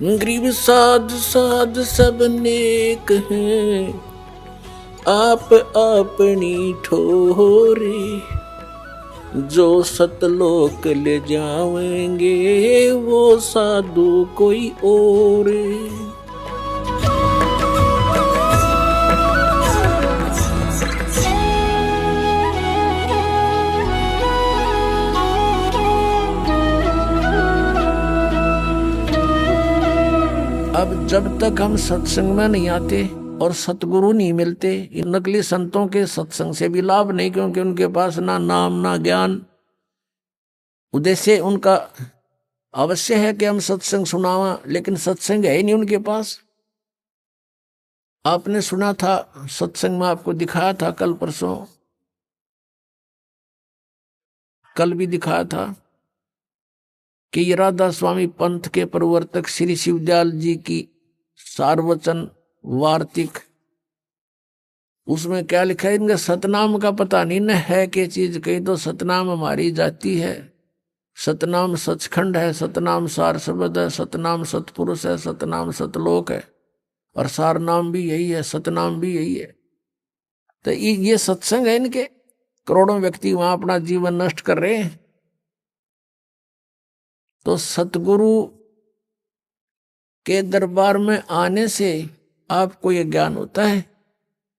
गरीब साध साध सब नेक हैं, आप अपनी ठोरे। जो सतलोक ले जाएंगे वो साधु कोई और। अब जब तक हम सत्संग में नहीं आते और सतगुरु नहीं मिलते, इन नकली संतों के सत्संग से भी लाभ नहीं, क्योंकि उनके पास ना नाम ना ज्ञान। उद्देश्य उनका अवश्य है कि हम सत्संग सुनावा, लेकिन सत्संग है ही नहीं उनके पास। आपने सुना था सत्संग में, आपको दिखाया था कल परसों, कल भी दिखाया था कि ये राधा स्वामी पंथ के प्रवर्तक श्री शिवदयाल जी की सारवचन वार्तिक, उसमें क्या लिखा है, इनका सतनाम का पता नहीं न है कि चीज कही तो सतनाम हमारी जाति है, सतनाम सचखंड है, सतनाम सार शब्द है, सतनाम सतपुरुष है, सतनाम सतलोक है, और सार नाम भी यही है, सतनाम भी यही है। तो ये सत्संग है इनके। करोड़ों व्यक्ति वहां अपना जीवन नष्ट कर रहे हैं। तो सतगुरु के दरबार में आने से आपको ये ज्ञान होता है।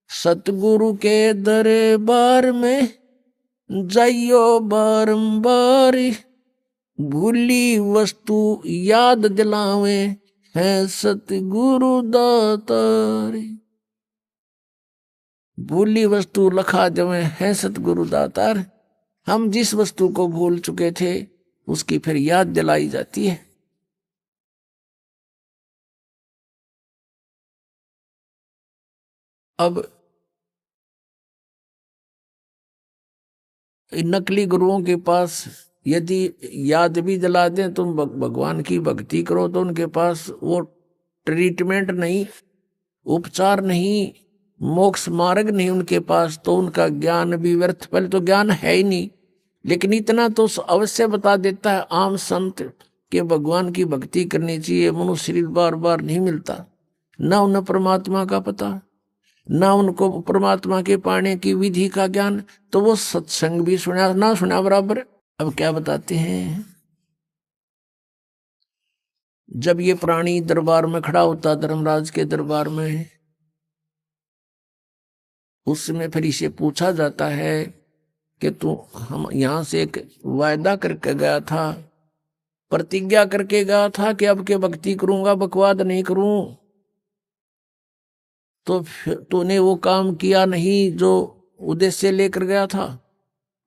सतगुरु के दरबार में जाइयो बारंबार, भूली वस्तु याद दिलावे है सतगुरु दातार। भूली वस्तु लखा जमे है सतगुरु दातार। हम जिस वस्तु को भूल चुके थे उसकी फिर याद दिलाई जाती है। अब नकली गुरुओं के पास यदि याद भी दिला दें, तुम भगवान की भक्ति करो, तो उनके पास वो ट्रीटमेंट नहीं, उपचार नहीं, मोक्ष मार्ग नहीं उनके पास, तो उनका ज्ञान भी व्यर्थ। पहले तो ज्ञान है ही नहीं, लेकिन इतना तो अवश्य बता देता है आम संत के भगवान की भक्ति करनी चाहिए। मनुष्य शरीर बार बार नहीं मिलता, ना उन्हें परमात्मा का पता, ना उनको परमात्मा के पाने की विधि का ज्ञान, तो वो सत्संग भी सुना ना सुना बराबर। अब क्या बताते हैं, जब ये प्राणी दरबार में खड़ा होता, धर्मराज के दरबार में, उस समय फिर इसे पूछा जाता है कि तू हम यहां से एक वायदा करके गया था, प्रतिज्ञा करके गया था कि अब के भक्ति करूंगा, बकवाद नहीं करूं, तो तूने वो काम किया नहीं जो उद्देश्य लेकर गया था।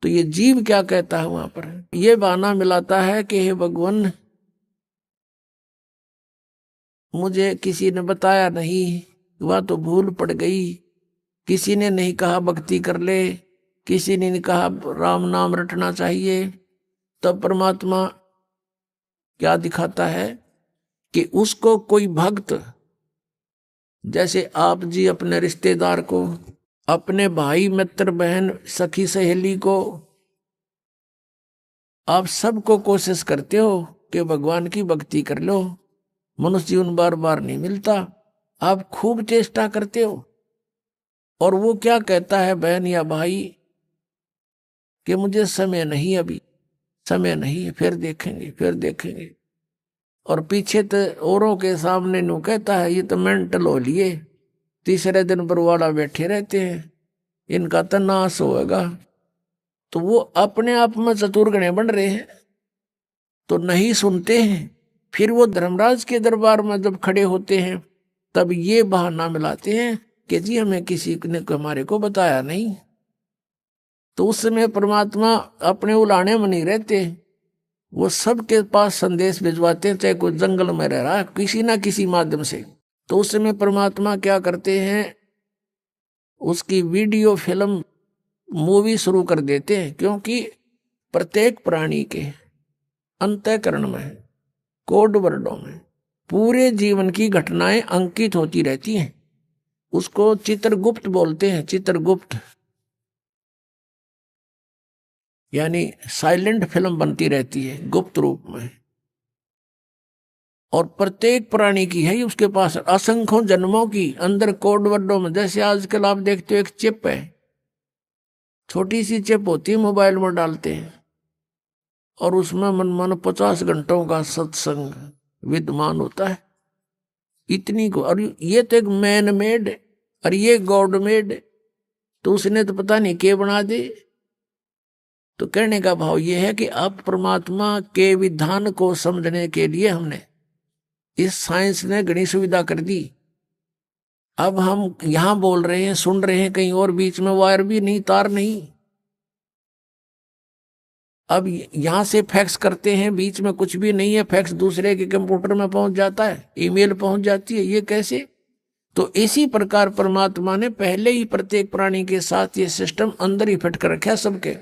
तो ये जीव क्या कहता है वहां पर, ये बहाना मिलाता है कि हे भगवान, मुझे किसी ने बताया नहीं, वह तो भूल पड़ गई, किसी ने नहीं कहा भक्ति कर ले, किसी ने नहीं कहा राम नाम रटना चाहिए। तब परमात्मा क्या दिखाता है कि उसको कोई भक्त, जैसे आप जी अपने रिश्तेदार को, अपने भाई मित्र बहन सखी सहेली को, आप सबको कोशिश करते हो कि भगवान की भक्ति कर लो, मनुष्य जीवन बार बार नहीं मिलता, आप खूब चेष्टा करते हो, और वो क्या कहता है बहन या भाई कि मुझे समय नहीं, अभी समय नहीं है, फिर देखेंगे फिर देखेंगे, और पीछे तो औरों के सामने नु कहता है ये तो मेंटल हो लिए, तीसरे दिन बरवाड़ा बैठे रहते हैं, इनका तो नाश होगा। तो वो अपने आप में चतुर्गणे बन रहे हैं, तो नहीं सुनते हैं। फिर वो धर्मराज के दरबार में जब खड़े होते हैं, तब ये बहाना मिलाते हैं कि जी हमें किसी ने हमारे को बताया नहीं। तो उस समय परमात्मा अपने उलाने में नहीं रहते, वो सबके पास संदेश भिजवाते हैं, चाहे कोई जंगल में रह रहा है किसी ना किसी माध्यम से। तो उस समय परमात्मा क्या करते हैं, उसकी वीडियो फिल्म मूवी शुरू कर देते हैं, क्योंकि प्रत्येक प्राणी के अंतःकरण में, कोड वर्डों में पूरे जीवन की घटनाएं अंकित होती रहती हैं। उसको चित्रगुप्त बोलते हैं, चित्रगुप्त, यानी साइलेंट फिल्म बनती रहती है गुप्त रूप में। और प्रत्येक प्राणी की है उसके पास असंख्यों जन्मों की अंदर कोड वर्डों में। जैसे आजकल आप देखते हो एक चिप है, छोटी सी चिप होती है, मोबाइल में डालते हैं और उसमें मन 50 घंटों का सत्संग विद्यमान होता है। इतनी को, और ये तो एक मैन मेड और ये गॉड मेड, तो उसने तो पता नहीं क्या बना दे। तो कहने का भाव ये है कि अब परमात्मा के विधान को समझने के लिए हमने इस साइंस ने घनी सुविधा कर दी। अब हम यहां बोल रहे हैं, सुन रहे हैं, कहीं और बीच में वायर भी नहीं, तार नहीं। अब यहां से फैक्स करते हैं, बीच में कुछ भी नहीं है, फैक्स दूसरे के कंप्यूटर में पहुंच जाता है, ईमेल पहुंच जाती है। ये कैसे? तो इसी प्रकार परमात्मा ने पहले ही प्रत्येक प्राणी के साथ ये सिस्टम अंदर ही फिट कर रखा है सबके।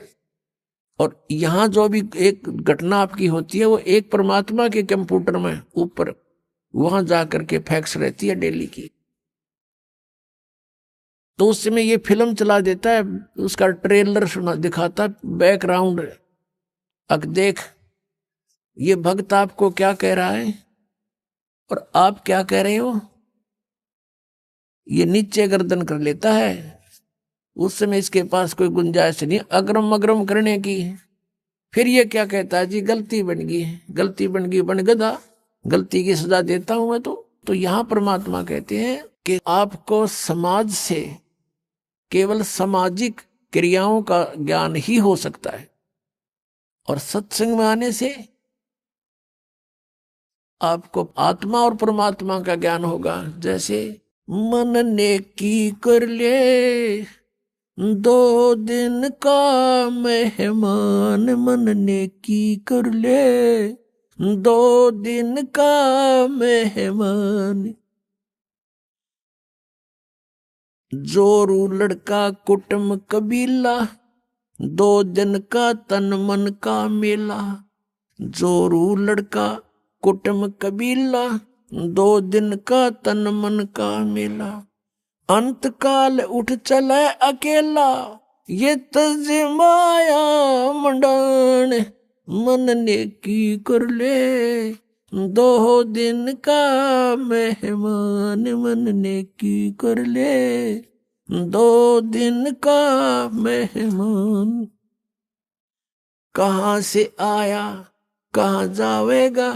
और यहां जो भी एक घटना आपकी होती है वो एक परमात्मा के कंप्यूटर में ऊपर वहां जाकर के फैक्स रहती है डेली की। तो उस समय ये फिल्म चला देता है, उसका ट्रेलर सुना दिखाता, बैकग्राउंड, अब देख ये भक्त आपको क्या कह रहा है और आप क्या कह रहे हो। ये नीचे गर्दन कर लेता है। उस समय इसके पास कोई गुंजाइश नहीं अग्रम अग्रम करने की। फिर ये क्या कहता है, जी गलती बन गई, गलती बन गई, बन गधा, गलती की सजा देता हूं मैं। तो यहां परमात्मा कहते हैं कि आपको समाज से केवल सामाजिक क्रियाओं का ज्ञान ही हो सकता है, और सत्संग में आने से आपको आत्मा और परमात्मा का ज्ञान होगा। जैसे मन ने की कर ले 2 दिन का मेहमान, मन ने की कर ले 2 दिन का मेहमान। जोरू लड़का कुटुंब कबीला, 2 दिन का तन मन का मेला। जोरू लड़का कुटुंब कबीला, 2 दिन का तन मन का मेला। अंत काल उठ चले अकेला, ये तजमाया मंडान, मन ने की कर ले 2 दिन का मेहमान, मन ने की कर ले 2 दिन का मेहमान। कहां से आया कहां जावेगा,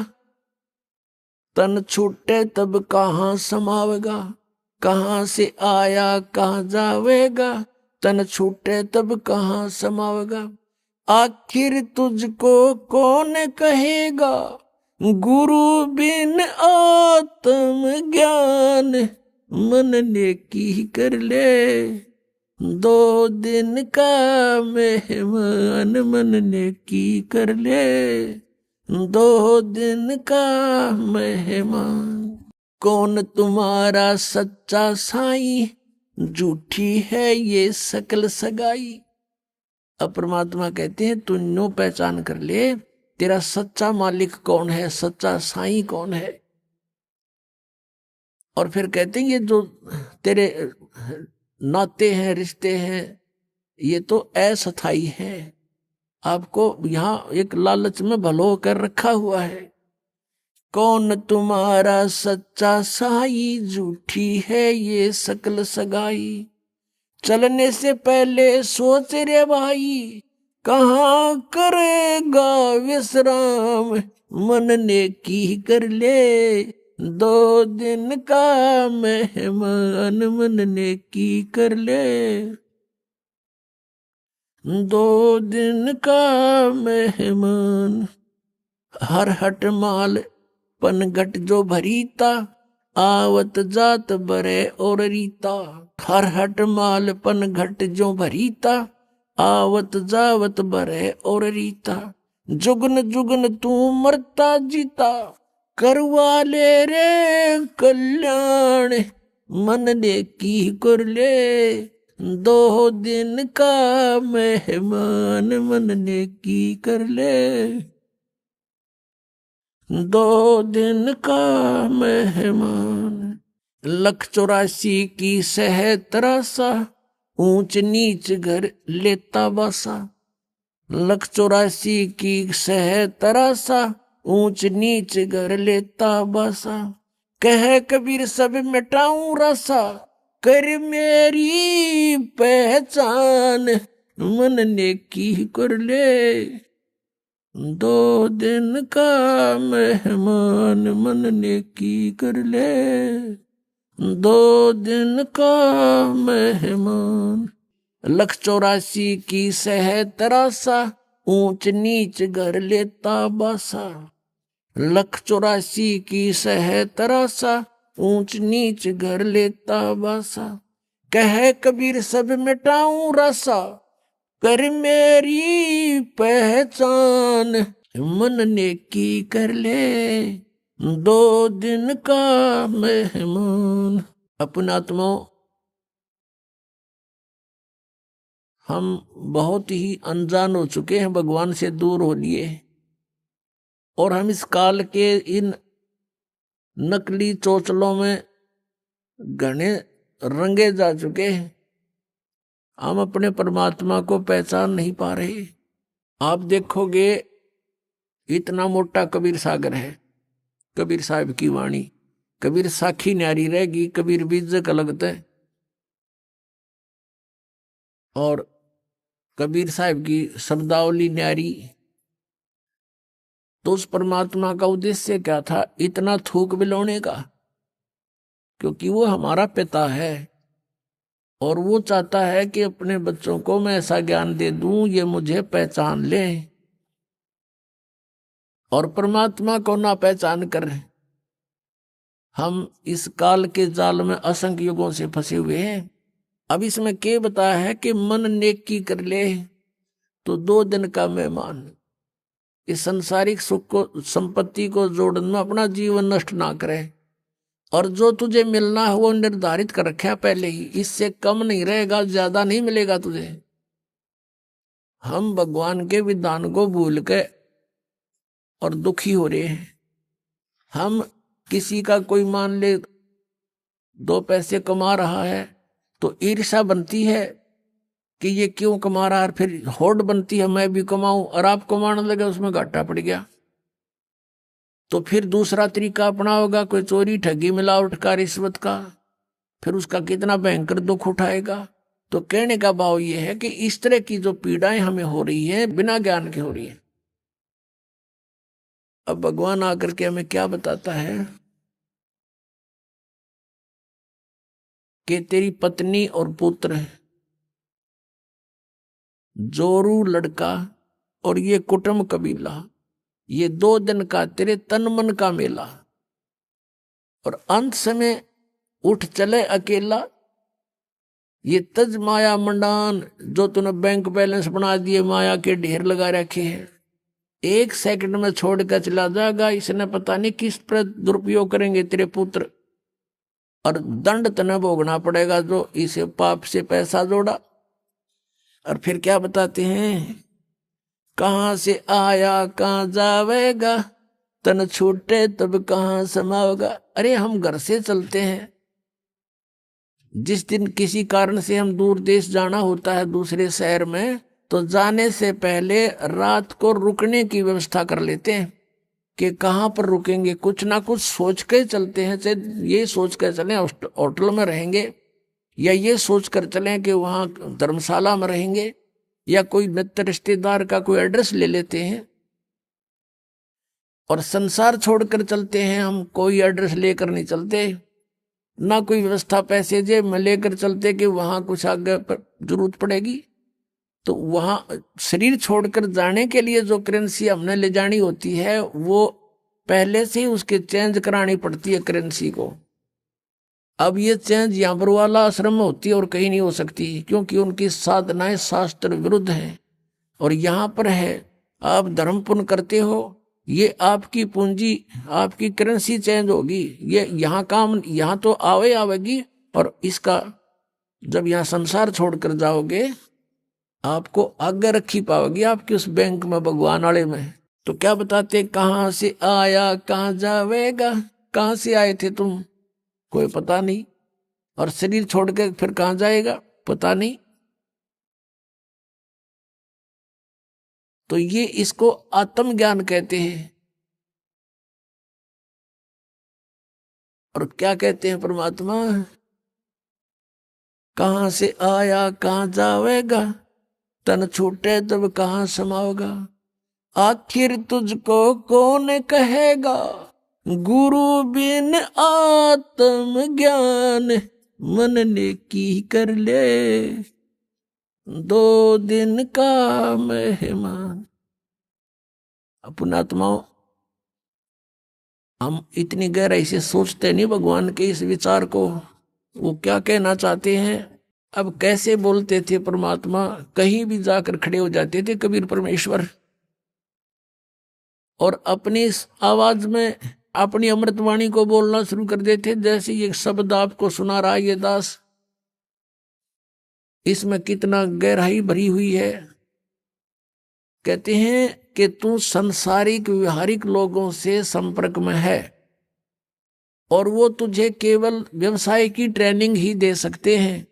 तन छूटे तब कहां समावेगा। कहां से आया कहां जावेगा, तन छूटे तब कहां समावेगा। आखिर तुझको कौन कहेगा, गुरु बिन आत्म ज्ञान, मन ने की कर ले 2 दिन का मेहमान, मन ने की कर ले 2 दिन का मेहमान। कौन तुम्हारा सच्चा साईं, झूठी है ये सकल सगाई। अब परमात्मा कहते हैं तू नो पहचान कर ले, तेरा सच्चा मालिक कौन है, सच्चा साईं कौन है। और फिर कहते हैं ये जो तेरे नाते हैं, रिश्ते हैं, ये तो अस्थाई है, आपको यहां एक लालच में भलो कर रखा हुआ है। कौन तुम्हारा सच्चा साई, झूठी है ये सकल सगाई। चलने से पहले सोच रे भाई, कहाँ करेगा विश्राम, मन ने की कर ले 2 दिन का मेहमान, मन ने की कर ले 2 दिन का मेहमान। हर हट माल पनघट जो भरीता, आवत जात बरे और रीता। हर हट माल पनघट जो भरीता, आवत जावत बरे और रीता। जुगन जुगन तू मरता जीता, करवा ले रे कल्याण, मन ने की कर ले 2 दिन का मेहमान, मन ने की कर ले 2 दिन का मेहमान। 184 की सह तरासा, ऊंच नीच घर लेता बासा। 184 की सह तरासा, ऊंच नीच कर लेता बसा। कह कबीर सब मिटाऊं रसा, कर मेरी पहचान। मन नेकी कर ले, दो दिन का मेहमान। मन नेकी कर ले, दो दिन का मेहमान। 184 की सह तरासा, ऊंच नीच कर लेता बसा। 184 की सह तरासा, ऊंच नीच कर लेता बसा। कह कबीर सब मिटाऊं रसा, कर मेरी पहचान। मन नेकी कर ले, दो दिन का मेहमान। अपना आत्माओं, हम बहुत ही अनजान हो चुके हैं, भगवान से दूर हो लिए, और हम इस काल के इन नकली चोचलों में घने रंगे जा चुके हैं। हम अपने परमात्मा को पहचान नहीं पा रहे। आप देखोगे इतना मोटा कबीर सागर है, कबीर साहब की वाणी। कबीर साखी न्यारी रहेगी, कबीर बीजक लगता है, और कबीर साहब की शब्दावली न्यारी। तो उस परमात्मा का उद्देश्य क्या था इतना थूक बिलोने का? क्योंकि वो हमारा पिता है, और वो चाहता है कि अपने बच्चों को मैं ऐसा ज्ञान दे दूं ये मुझे पहचान ले, और परमात्मा को ना पहचान कर हम इस काल के जाल में असंख्य युगों से फंसे हुए हैं। अब इसमें क्या बताया है कि मन नेकी कर ले तो 2 दिन का मेहमान। इस संसारिक सुख को, संपत्ति को जोड़ने में अपना जीवन नष्ट ना करे, और जो तुझे मिलना है वो निर्धारित कर रखा पहले ही, इससे कम नहीं रहेगा, ज्यादा नहीं मिलेगा तुझे। हम भगवान के विधान को भूल के और दुखी हो रहे हैं। हम किसी का कोई मान ले 2 पैसे कमा रहा है तो ईर्ष्या बनती है कि ये क्यों कमा रहा है, फिर होड़ बनती है मैं भी कमाऊं, और आप कमाने लगे उसमें घाटा पड़ गया तो फिर दूसरा तरीका अपनाओगा, कोई चोरी ठगी मिलावट का, रिश्वत का, फिर उसका कितना भयंकर दुख उठाएगा। तो कहने का भाव ये है कि इस तरह की जो पीड़ाएं हमें हो रही है बिना ज्ञान के हो रही है। अब भगवान आकर के हमें क्या बताता है कि तेरी पत्नी और पुत्र, जोरू लड़का और ये कुटुंब कबीला, ये 2 दिन का तेरे तन मन का मेला, और अंत समय उठ चले अकेला। ये तज माया मंडान, जो तूने बैंक बैलेंस बना दिए, माया के ढेर लगा रखे हैं, 1 सेकंड में छोड़ कर चला जाएगा। इसने पता नहीं किस पर दुरुपयोग करेंगे तेरे पुत्र, और दंड तने भोगना पड़ेगा जो इसे पाप से पैसा जोड़ा। और फिर क्या बताते हैं, कहां से आया कहां जावेगा, तन छूटे तब कहां समावेगा। अरे हम घर से चलते हैं, जिस दिन किसी कारण से हम दूर देश जाना होता है दूसरे शहर में, तो जाने से पहले रात को रुकने की व्यवस्था कर लेते हैं कि कहाँ पर रुकेंगे, कुछ ना कुछ सोच के चलते हैं। चाहे ये सोच कर चलें होटल में रहेंगे, या ये सोच कर चलें कि वहाँ धर्मशाला में रहेंगे, या कोई मित्र रिश्तेदार का कोई एड्रेस ले लेते हैं, और संसार छोड़कर चलते हैं हम। कोई एड्रेस लेकर नहीं चलते, ना कोई व्यवस्था पैसे जेब में लेकर चलते कि वहां कुछ आगे पर जरूरत पड़ेगी। तो वहां शरीर छोड़कर जाने के लिए जो करेंसी हमने ले जानी होती है वो पहले से ही उसके चेंज करानी पड़ती है करेंसी को। अब ये चेंज यहाँ पर वाला आश्रम में होती है और कहीं नहीं हो सकती, क्योंकि उनकी साधनाएं शास्त्र विरुद्ध है। और यहाँ पर है आप धर्म पुण्य करते हो, ये आपकी पूंजी, आपकी करेंसी चेंज होगी, ये यहाँ काम यहाँ तो आवेगी, और इसका जब यहाँ संसार छोड़कर जाओगे आपको आगे रखी पाओगी आपकी उस बैंक में, भगवान वाले में। तो क्या बताते, कहाँ से आया कहाँ जावेगा, कहाँ से आए थे तुम कोई पता नहीं, और शरीर छोड़ के फिर कहाँ जाएगा पता नहीं। तो ये इसको आत्मज्ञान कहते हैं और क्या कहते हैं परमात्मा, कहां से आया कहां जावेगा, तन छूटे तब कहां समाओगा, आखिर तुझको कौन कहेगा, गुरु बिन आत्म ज्ञान, मन ने की कर ले 2 दिन का मेहमान। पुण्यात्माओं, हम इतनी गहराई से सोचते नहीं भगवान के इस विचार को, वो क्या कहना चाहते हैं। अब कैसे बोलते थे परमात्मा, कहीं भी जाकर खड़े हो जाते थे कबीर परमेश्वर, और अपनी आवाज में अपनी अमृतवाणी को बोलना शुरू कर देते। जैसे ये शब्द आपको सुना रहा है ये दास, इसमें कितना गहराई भरी हुई है। कहते हैं कि तू संसारिक व्यवहारिक लोगों से संपर्क में है और वो तुझे केवल व्यवसाय की ट्रेनिंग ही दे सकते हैं,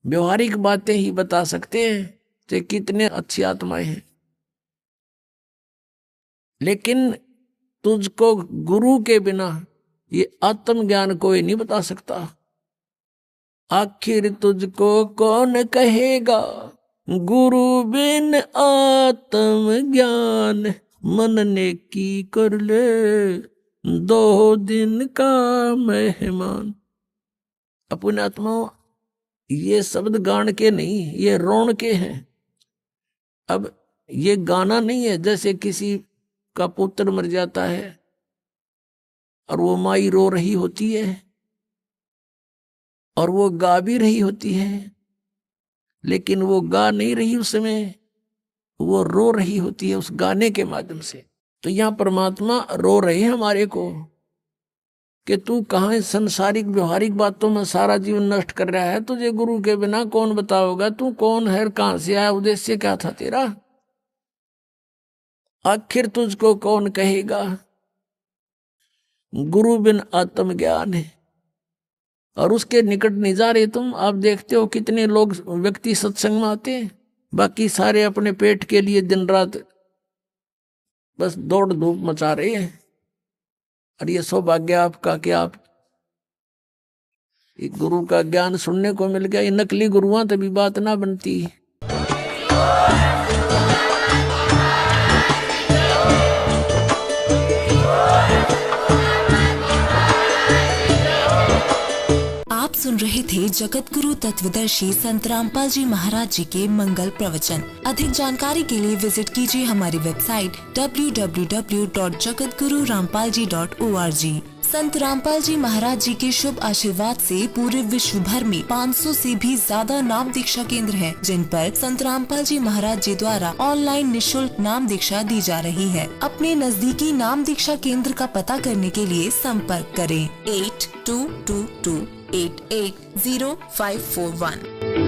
व्यवहारिक बातें ही बता सकते हैं कि कितने अच्छी आत्माएं हैं, लेकिन तुझको गुरु के बिना ये आत्मज्ञान कोई नहीं बता सकता। आखिर तुझको कौन कहेगा, गुरु बिन आत्म ज्ञान, मन ने की कर ले 2 दिन का मेहमान। अपने आत्माओं, ये शब्द गान के नहीं, ये रोण के हैं। अब ये गाना नहीं है जैसे किसी का पुत्र मर जाता है और वो माई रो रही होती है और वो गा भी रही होती है, लेकिन वो गा नहीं रही उस समय, वो रो रही होती है उस गाने के माध्यम से। तो यहां परमात्मा रो रहे हैं हमारे को कि तू कहां संसारिक व्यवहारिक बातों में सारा जीवन नष्ट कर रहा है, तुझे गुरु के बिना कौन बताओगा, तू कौन है, कहां से आया, उद्देश्य क्या था तेरा, आखिर तुझको कौन कहेगा, गुरु बिन आत्म ज्ञान है। और उसके निकट नहीं जा रहे तुम। आप देखते हो कितने लोग व्यक्ति सत्संग में आते हैं, बाकी सारे अपने पेट के लिए दिन रात बस दौड़ धूप मचा रहे हैं। और ये सौभाग्य आपका कि आप एक गुरु का ज्ञान सुनने को मिल गया। ये नकली गुरुआं तभी बात ना बनती। आप सुन रहे थे जगत गुरु तत्वदर्शी संत रामपाल जी महाराज जी के मंगल प्रवचन। अधिक जानकारी के लिए विजिट कीजिए हमारी वेबसाइट www.jagatgururampalji.org। संत रामपाल जी महाराज जी के शुभ आशीर्वाद से पूरे विश्व भर में 500 से भी ज्यादा नाम दीक्षा केंद्र हैं, जिन पर संत रामपाल जी महाराज जी द्वारा ऑनलाइन निशुल्क नाम दीक्षा दी जा रही है। अपने नजदीकी नाम दीक्षा केंद्र का पता करने के लिए संपर्क करें 8222880541।